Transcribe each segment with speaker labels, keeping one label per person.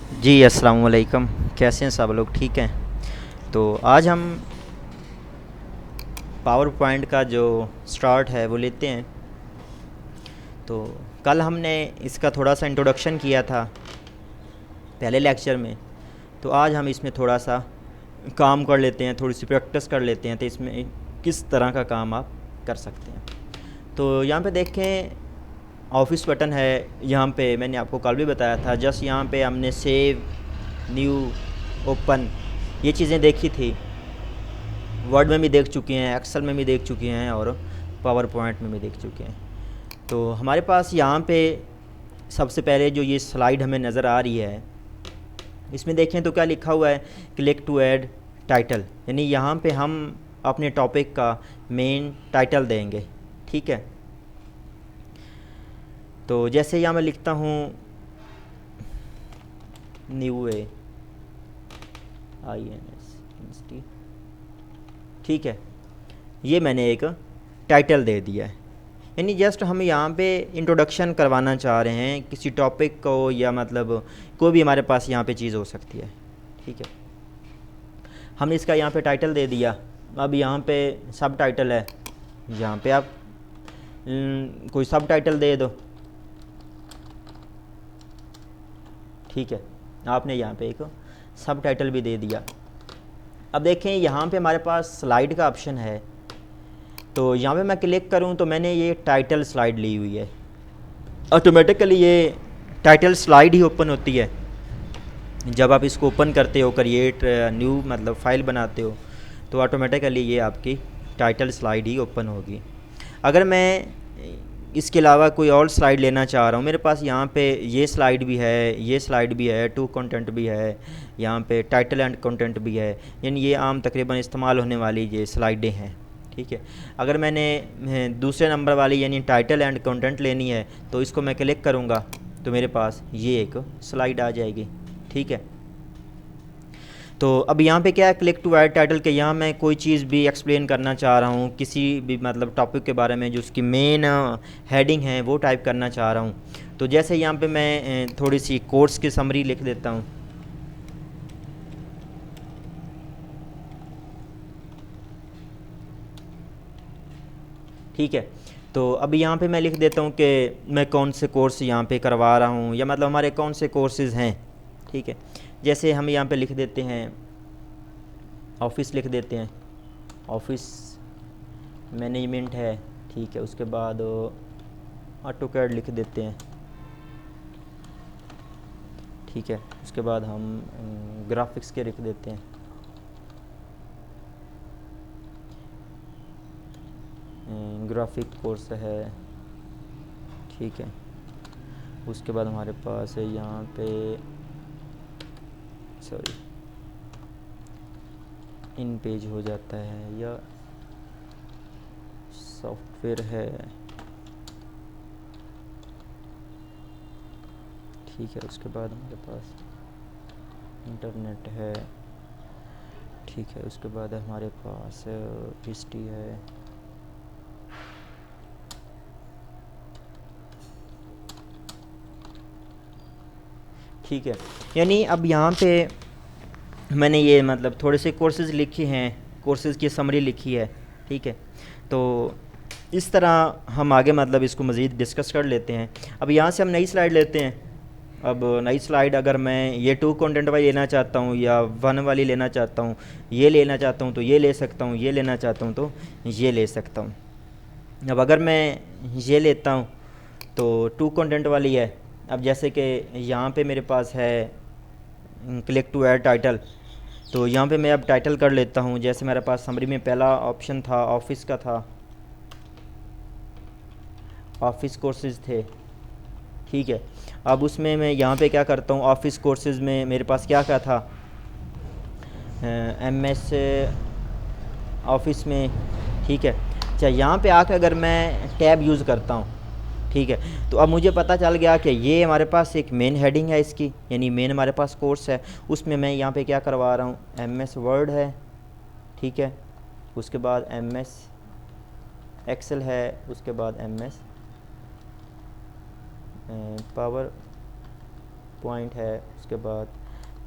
Speaker 1: जी अस्सलाम वालेकुम। कैसे हैं सब लोग? ठीक हैं। तो आज हम पावर पॉइंट का जो स्टार्ट है वो लेते हैं। तो कल हमने इसका थोड़ा सा इंट्रोडक्शन किया था पहले लेक्चर में। तो आज हम इसमें थोड़ा सा काम कर लेते हैं, थोड़ी सी प्रैक्टिस कर लेते हैं तो इसमें किस तरह का काम आप कर सकते हैं। तो यहाँ पे देखें, ऑफिस बटन है। यहाँ पे मैंने आपको कल भी बताया था, जस्ट यहाँ पे हमने सेव, न्यू, ओपन ये चीज़ें देखी थी। वर्ड में भी देख चुके हैं, एक्सेल में भी देख चुके हैं और पावर पॉइंट में भी देख चुके हैं। तो हमारे पास यहाँ पे सबसे पहले जो ये स्लाइड हमें नज़र आ रही है, इसमें देखें तो क्या लिखा हुआ है, क्लिक टू ऐड टाइटल। यानी यहाँ पे हम अपने टॉपिक का मेन टाइटल देंगे। ठीक है। तो जैसे यहाँ मैं लिखता हूँ new A I N S, ठीक है, ये मैंने एक टाइटल दे दिया है। यानी जस्ट हम यहाँ पे इंट्रोडक्शन करवाना चाह रहे हैं किसी टॉपिक को, या मतलब कोई भी हमारे पास यहाँ पे चीज़ हो सकती है। ठीक है, हमने इसका यहाँ पे टाइटल दे दिया। अब यहाँ पे सब टाइटल है, यहाँ पे आप कोई सब टाइटल दे दो। ठीक है, आपने यहाँ पे एक सब टाइटल भी दे दिया। अब देखें यहाँ पे हमारे पास स्लाइड का ऑप्शन है। तो यहाँ पे मैं क्लिक करूँ तो मैंने ये टाइटल स्लाइड ली हुई है। ऑटोमेटिकली ये टाइटल स्लाइड ही ओपन होती है जब आप इसको ओपन करते हो, क्रिएट न्यू मतलब फ़ाइल बनाते हो, तो ऑटोमेटिकली ये आपकी टाइटल स्लाइड ही ओपन होगी। अगर मैं इसके अलावा कोई और स्लाइड लेना चाह रहा हूँ, मेरे पास यहाँ पे ये स्लाइड भी है, ये स्लाइड भी है, टू कंटेंट भी है, यहाँ पे टाइटल एंड कंटेंट भी है। यानी ये आम तकरीबन इस्तेमाल होने वाली ये स्लाइडें हैं। ठीक है, अगर मैंने दूसरे नंबर वाली यानी टाइटल एंड कंटेंट लेनी है तो इसको मैं क्लिक करूँगा तो मेरे पास ये एक स्लाइड आ जाएगी। ठीक है, तो अब यहाँ पे क्या है, क्लिक टू ऐड टाइटल के यहाँ मैं कोई चीज़ भी एक्सप्लेन करना चाह रहा हूँ, किसी भी मतलब टॉपिक के बारे में जो उसकी मेन हेडिंग है वो टाइप करना चाह रहा हूँ। तो जैसे यहाँ पे मैं थोड़ी सी कोर्स की समरी लिख देता हूँ। ठीक है, तो अब यहाँ पे मैं लिख देता हूँ कि मैं कौन से कोर्स यहाँ पे करवा रहा हूँ, या मतलब हमारे कौन से कोर्सेज़ हैं। ठीक है, जैसे हम यहाँ पे लिख देते हैं ऑफिस, लिख देते हैं ऑफिस मैनेजमेंट है। ठीक है, उसके बाद ऑटोकैड लिख देते हैं। ठीक है, उसके बाद हम ग्राफिक्स के लिख देते हैं। ग्राफिक कोर्स है। ठीक है, उसके बाद हमारे पास है यहाँ पे, सॉरी, इन पेज हो जाता है या सॉफ्टवेयर है। ठीक है, उसके बाद हमारे पास इंटरनेट है। ठीक है, उसके बाद हमारे पास हिस्ट्री है। ठीक है, यानी अब यहाँ पे मैंने ये मतलब थोड़े से कोर्सेज़ लिखे हैं, कोर्सेज़ की समरी लिखी है। ठीक है, तो इस तरह हम आगे मतलब इसको मज़ीद डिस्कस कर लेते हैं। अब यहाँ से हम नई स्लाइड लेते हैं। अब नई स्लाइड अगर मैं ये टू कंटेंट वाली लेना चाहता हूँ या वन वाली लेना चाहता हूँ, ये लेना चाहता हूँ तो ये ले सकता हूँ, ये लेना चाहता हूँ तो ये ले सकता हूँ। अब अगर मैं ये लेता हूँ तो टू कंटेंट वाली है। अब जैसे कि यहाँ पे मेरे पास है क्लिक टू ऐड टाइटल, तो यहाँ पे मैं अब टाइटल कर लेता हूँ। जैसे मेरे पास समरी में पहला ऑप्शन था ऑफिस का था, ऑफिस कोर्सेज़ थे। ठीक है, अब उसमें मैं यहाँ पे क्या करता हूँ, ऑफिस कोर्सेज़ में मेरे पास क्या क्या था, एम एस ऑफिस में। ठीक है, अच्छा यहाँ पे आकर अगर मैं टैब यूज़ करता हूँ, ठीक है, तो अब मुझे पता चल गया कि ये हमारे पास एक मेन हेडिंग है इसकी, यानी मेन हमारे पास कोर्स है। उसमें मैं यहाँ पे क्या करवा रहा हूँ, एम एस वर्ड है। ठीक है, उसके बाद एम एस एक्सेल है, उसके बाद एम एस पावर पॉइंट है, उसके बाद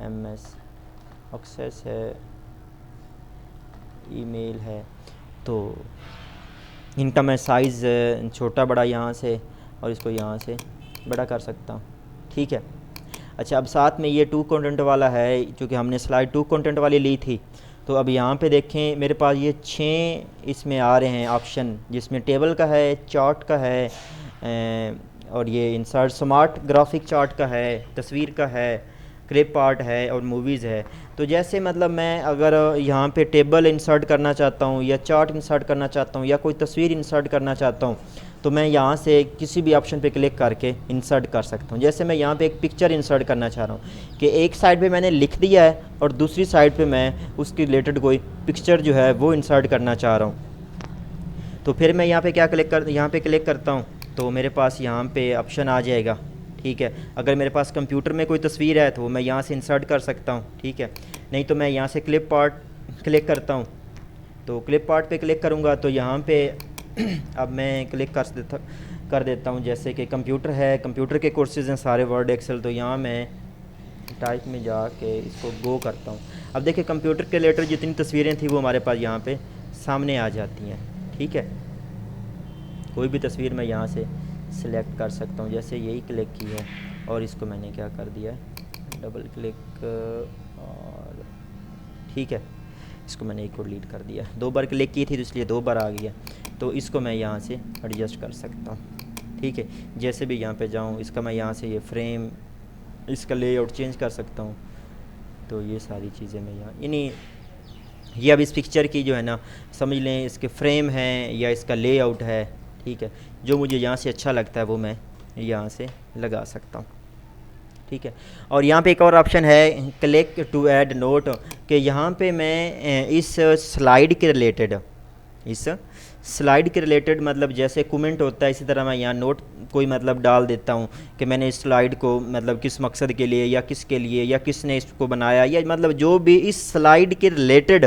Speaker 1: MS एक्सेस है, ईमेल है। तो इनका मैं साइज़ छोटा बड़ा यहाँ से और इसको यहाँ से बड़ा कर सकता हूँ, ठीक है। अच्छा, अब साथ में ये 2 कंटेंट वाला है, क्योंकि हमने स्लाइड 2 कंटेंट वाली ली थी। तो अब यहाँ पे देखें मेरे पास ये 6 इसमें आ रहे हैं ऑप्शन, जिसमें टेबल का है, चार्ट का है, और ये इंसर्ट स्मार्ट ग्राफिक चार्ट का है, तस्वीर का है, क्लिप आर्ट है और मूवीज़ है। तो जैसे मतलब मैं अगर यहाँ पे टेबल इंसर्ट करना चाहता हूँ या चार्ट इंसर्ट करना चाहता हूँ या कोई तस्वीर इंसर्ट करना चाहता हूँ, तो मैं यहाँ से किसी भी ऑप्शन पे क्लिक करके इंसर्ट कर सकता हूँ। जैसे मैं यहाँ पे एक पिक्चर इंसर्ट करना चाह रहा हूँ कि एक साइड पे मैंने लिख दिया है और दूसरी साइड पे मैं उसके रिलेटेड कोई पिक्चर जो है वो इंसर्ट करना चाह रहा हूँ। तो फिर मैं यहाँ पे यहाँ पे क्लिक करता हूँ, तो मेरे पास यहाँ पे ऑप्शन आ जाएगा, ठीक है। अगर मेरे पास कंप्यूटर में कोई तस्वीर है तो मैं यहाँ से इंसर्ट कर सकता हूँ, ठीक है। नहीं तो मैं यहाँ से क्लिप आर्ट क्लिक करता हूँ। तो क्लिप आर्ट पे क्लिक करूँगा तो यहाँ पे अब मैं क्लिक कर देता हूँ, जैसे कि कंप्यूटर है, कंप्यूटर के कोर्सेज़ हैं सारे, वर्ड एक्सेल। तो यहाँ मैं टाइप में जाके इसको गो करता हूँ। अब देखिए कंप्यूटर के रिलेटेड जितनी तस्वीरें थी वो हमारे पास यहाँ पे सामने आ जाती हैं, ठीक है। कोई भी तस्वीर मैं यहाँ से सिलेक्ट कर सकता हूँ, जैसे यही क्लिक की है और इसको मैंने क्या कर दिया है, डबल क्लिक, और ठीक है, इसको मैंने एक और डिलीट कर दिया। 2 बार क्लिक की थी तो इसलिए 2 बार आ गया। तो इसको मैं यहाँ से एडजस्ट कर सकता हूँ, ठीक है। जैसे भी यहाँ पे जाऊँ, इसका मैं यहाँ से ये फ्रेम, इसका लेआउट चेंज कर सकता हूँ। तो ये सारी चीज़ें मैं यहाँ ये अब इस पिक्चर की जो है ना, समझ लें इसके फ्रेम हैं या इसका लेआउट है, ठीक है। जो मुझे यहाँ से अच्छा लगता है वो मैं यहाँ से लगा सकता हूँ, ठीक है। और यहाँ पे एक और ऑप्शन है क्लिक टू ऐड नोट, कि यहाँ पे मैं इस स्लाइड के रिलेटेड मतलब जैसे कमेंट होता है, इसी तरह मैं यहाँ नोट कोई मतलब डाल देता हूँ कि मैंने इस स्लाइड को मतलब किस मकसद के लिए या किसके लिए या किसने इसको बनाया, या मतलब जो भी इस स्लाइड के रिलेटेड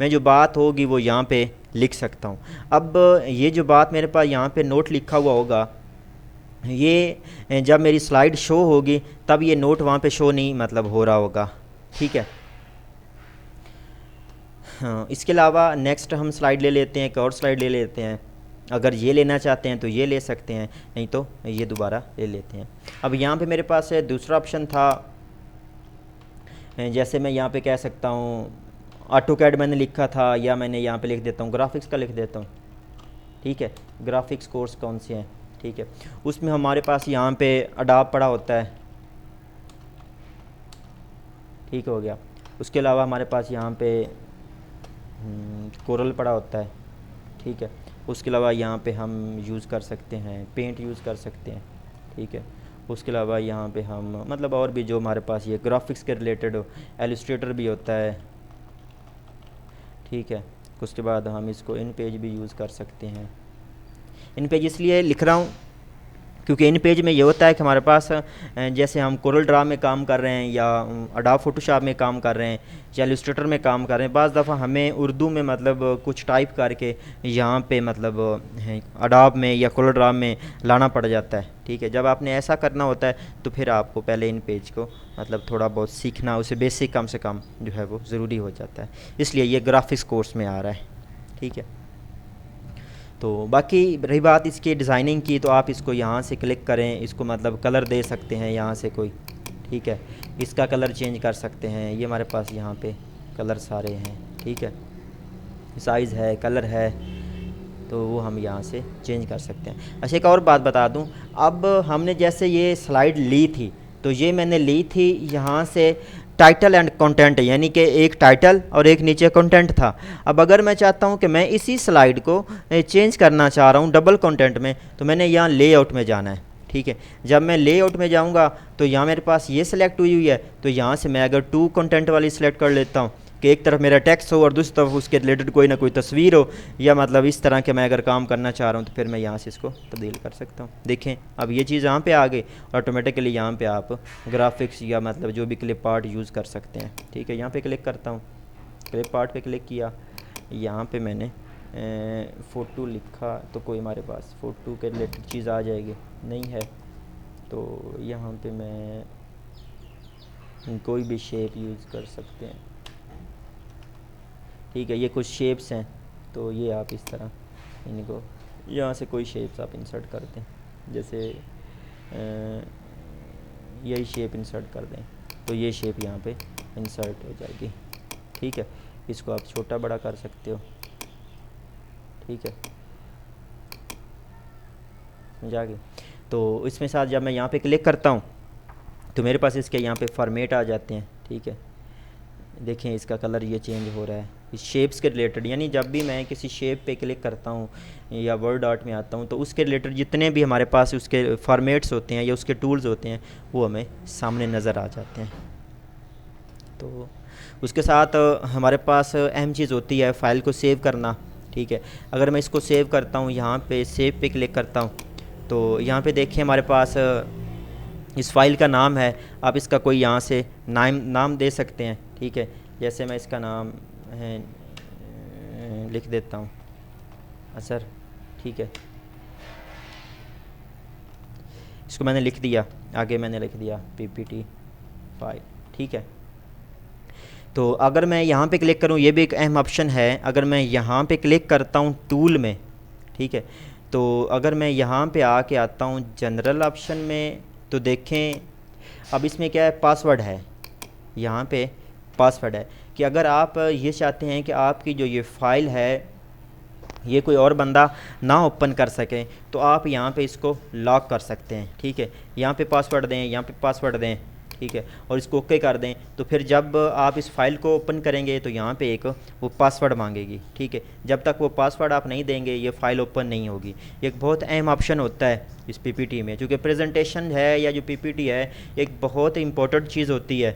Speaker 1: मैं जो बात होगी वो यहाँ पे लिख सकता हूँ। अब ये जो बात मेरे पास यहाँ पे नोट लिखा हुआ होगा, ये जब मेरी स्लाइड शो होगी तब ये नोट वहाँ पे शो नहीं मतलब हो रहा होगा, ठीक है। हाँ, इसके अलावा नेक्स्ट हम स्लाइड ले लेते हैं, एक और स्लाइड ले लेते हैं। अगर ये लेना चाहते हैं तो ये ले सकते हैं, नहीं तो ये दोबारा ले लेते हैं। अब यहाँ पे मेरे पास है दूसरा ऑप्शन था, जैसे मैं यहाँ पे कह सकता हूँ ऑटोकैड मैंने लिखा था, या मैंने यहाँ पे लिख देता हूँ ग्राफिक्स का लिख देता हूँ, ठीक है। ग्राफिक्स कोर्स कौन से हैं, ठीक है। उसमें हमारे पास यहाँ पे अडोब पड़ा होता है, ठीक हो गया। उसके अलावा हमारे पास यहाँ पे कोरल पड़ा होता है, ठीक है। उसके अलावा यहाँ पे हम यूज़ कर सकते हैं पेंट यूज़ कर सकते हैं, ठीक है। उसके अलावा यहाँ पे हम मतलब और भी जो हमारे पास ये ग्राफिक्स के रिलेटेड एलिस्ट्रेटर भी होता है, ठीक है। उसके बाद हम इसको इन पेज भी यूज़ कर सकते हैं। इन पेज इसलिए लिख रहा हूँ क्योंकि इन पेज में ये होता है कि हमारे पास जैसे हम कोरल ड्रा में काम कर रहे हैं या अडोब फोटोशॉप में काम कर रहे हैं या इलस्ट्रेटर में काम कर रहे हैं, बाज़ दफ़ा हमें उर्दू में मतलब कुछ टाइप करके यहाँ पे मतलब अडोब में या कोरल ड्रा में लाना पड़ जाता है, ठीक है। जब आपने ऐसा करना होता है तो फिर आपको पहले इन पेज को मतलब थोड़ा बहुत सीखना, उसे बेसिक कम से कम जो है वो ज़रूरी हो जाता है, इसलिए ये ग्राफिक्स कोर्स में आ रहा है, ठीक है। तो बाकी रही बात इसकी डिज़ाइनिंग की, तो आप इसको यहाँ से क्लिक करें, इसको मतलब कलर दे सकते हैं यहाँ से कोई, ठीक है। इसका कलर चेंज कर सकते हैं, ये हमारे पास यहाँ पे कलर सारे हैं, ठीक है। साइज़ है, कलर है, तो वो हम यहाँ से चेंज कर सकते हैं। अच्छा, एक और बात बता दूँ, अब हमने जैसे ये स्लाइड ली थी तो ये मैंने ली थी यहाँ से टाइटल एंड कंटेंट, यानी कि एक टाइटल और एक नीचे कंटेंट था। अब अगर मैं चाहता हूँ कि मैं इसी स्लाइड को चेंज करना चाह रहा हूँ डबल कंटेंट में, तो मैंने यहाँ लेआउट में जाना है, ठीक है। जब मैं लेआउट में जाऊँगा तो यहाँ मेरे पास ये सिलेक्ट हुई है, तो यहाँ से मैं अगर 2 कंटेंट वाली सिलेक्ट कर लेता हूँ कि एक तरफ मेरा टेक्स्ट हो और दूसरी तरफ उसके रिलेटेड कोई ना कोई तस्वीर हो, या मतलब इस तरह के मैं अगर काम करना चाह रहा हूँ, तो फिर मैं यहाँ से इसको तब्दील कर सकता हूँ। देखें अब ये चीज़ यहाँ पे आ गई, ऑटोमेटिकली यहाँ पे आप ग्राफिक्स या मतलब जो भी क्लिप आर्ट यूज़ कर सकते हैं, ठीक है। यहाँ पे क्लिक करता हूँ, क्लिप आर्ट पे क्लिक किया, यहाँ पे मैंने फ़ोटो लिखा, तो कोई हमारे पास फ़ोटो के रिलेटेड चीज़ आ जाएगी, नहीं है तो यहाँ पे मैं कोई भी शेप यूज़ कर सकते हैं। ठीक है, ये कुछ शेप्स हैं, तो ये आप इस तरह इनको यहाँ से कोई शेप्स आप इंसर्ट कर दें, जैसे यही शेप इंसर्ट कर दें, तो ये शेप यहाँ पे इंसर्ट हो जाएगी। ठीक है, इसको आप छोटा बड़ा कर सकते हो। ठीक है, समझा गया। तो इसमें साथ जब मैं यहाँ पे क्लिक करता हूँ तो मेरे पास इसके यहाँ पे फॉर्मेट आ जाते हैं। ठीक है, देखें इसका कलर ये चेंज हो रहा है इस शेप्स के रिलेटेड, यानी जब भी मैं किसी शेप पे क्लिक करता हूँ या वर्ड आर्ट में आता हूँ तो उसके रिलेटेड जितने भी हमारे पास उसके फॉर्मेट्स होते हैं या उसके टूल्स होते हैं वो हमें सामने नज़र आ जाते हैं। तो उसके साथ हमारे पास अहम चीज़ होती है फ़ाइल को सेव करना। ठीक है, अगर मैं इसको सेव करता हूँ, यहाँ पे सेव पे क्लिक करता हूँ तो यहाँ पे देखिए हमारे पास इस फाइल का नाम है। आप इसका कोई यहाँ से नाम दे सकते हैं। ठीक है, जैसे मैं इसका नाम है लिख देता हूँ असर। ठीक है, इसको मैंने लिख दिया, आगे मैंने लिख दिया PPT फाइल। ठीक है, तो अगर मैं यहाँ पे क्लिक करूँ, ये भी एक अहम ऑप्शन है, अगर मैं यहाँ पे क्लिक करता हूँ टूल में, ठीक है, तो अगर मैं यहाँ पे आके आता हूँ जनरल ऑप्शन में तो देखें अब इसमें क्या है, पासवर्ड है। यहाँ पे पासवर्ड है कि अगर आप ये चाहते हैं कि आपकी जो ये फ़ाइल है ये कोई और बंदा ना ओपन कर सके तो आप यहाँ पे इसको लॉक कर सकते हैं। ठीक है, यहाँ पे पासवर्ड दें, यहाँ पे पासवर्ड दें। ठीक है, और इसको ओके कर दें तो फिर जब आप इस फाइल को ओपन करेंगे तो यहाँ पे एक वो पासवर्ड मांगेगी। ठीक है, जब तक वो पासवर्ड आप नहीं देंगे ये फ़ाइल ओपन नहीं होगी। एक बहुत अहम ऑप्शन होता है इस PPT में, चूँकि प्रेजेंटेशन है या जो PPT है एक बहुत इंपॉर्टेंट चीज़ होती है।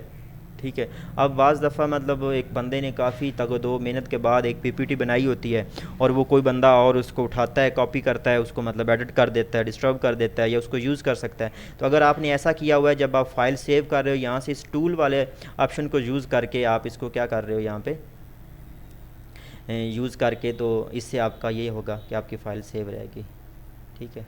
Speaker 1: ठीक है, अब बाज़ दफ़ा मतलब एक बंदे ने काफ़ी तगदो मेहनत के बाद एक PPT बनाई होती है और वो कोई बंदा और उसको उठाता है, कॉपी करता है, उसको मतलब एडिट कर देता है, डिस्टर्ब कर देता है या उसको यूज़ कर सकता है। तो अगर आपने ऐसा किया हुआ है, जब आप फाइल सेव कर रहे हो यहाँ से इस टूल वाले ऑप्शन को यूज़ करके आप इसको क्या कर रहे हो यहाँ पे यूज़ करके, तो इससे आपका ये होगा कि आपकी फ़ाइल सेव रहेगी। ठीक है।